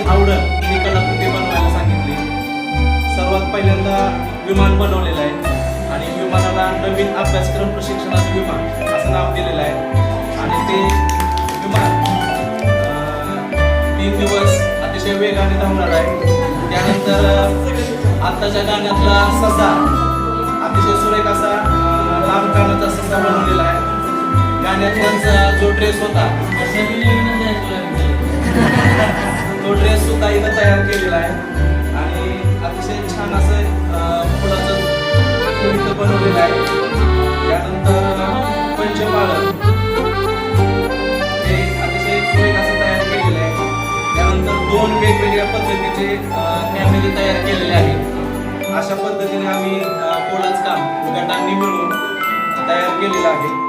जी आवडल ती कलाकृती बनवायला सांगितली. सर्वात पहिल्यांदा विमान बनवलेलं आहे आणि विमानाला नवीन अभ्यासक्रम प्रशिक्षणाचं विमान असं नाव दिलेलं आहे. आणि ते विमान 3 दिवस अतिशय वेगाने धावणार आहे. त्यानंतर आत्ताच्या गाण्यातला ससा अतिशय सुरेख असा लांब कानाचा ससा बनवलेला आहे. गाण्यात त्यांचा जो ड्रेस होता तो ड्रेस सुद्धा इथं तयार केलेला आहे. आणि अतिशय छान असं फुलाचं इथं बनवलेलं आहे. त्यानंतर पंचपाळन हे अतिशय सुरेख असं तयार केलेलं आहे. त्यानंतर 2 वेगवेगळ्या पद्धतीचे फॅमिली तयार केलेले आहेत. अशा पद्धतीने आम्ही पोळाचं काम गटांनी मिळून तयार केलेलं आहे.